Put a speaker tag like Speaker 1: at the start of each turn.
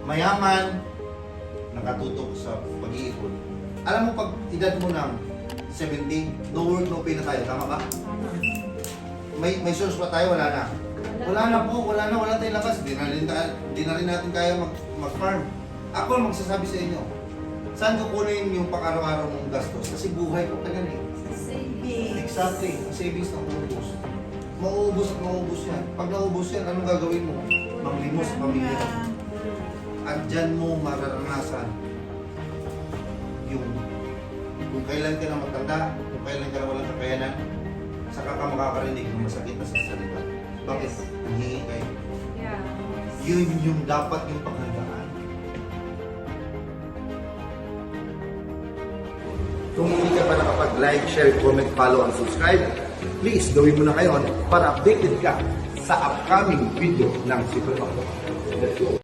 Speaker 1: mayaman, nakatutok sa pag-iipon. Alam mo, pag edad mo ng 70, no work, no pay na tayo. Tama ba? May source pa tayo, wala na. Wala na po, wala tayong labas. Di na rin natin kaya mag-farm. Ako ang magsasabi sa inyo, saan kukunin yung pang-araw-araw mong gastos? Kasi buhay ko tagan eh.
Speaker 2: Savings.
Speaker 1: Exactly, ang savings na uubos. Mauubos at mauubos yan. Pag naubos yan, anong gagawin mo? Manglimos sa pamilya. At dyan mo mararanasan yung kung kailan ka na matanda, kung kailan ka na walang kakayanan, saka ka makakarinig ng masakit na sasalita. Bakit? Nangihingi kayo.
Speaker 2: Yeah.
Speaker 1: Yun yung dapat yung paghandaan. Kung hindi ka pa nakapag-like, share, comment, follow, and subscribe, please gawin mo na ngayon para updated ka sa upcoming video ng Super Mario. Let's go!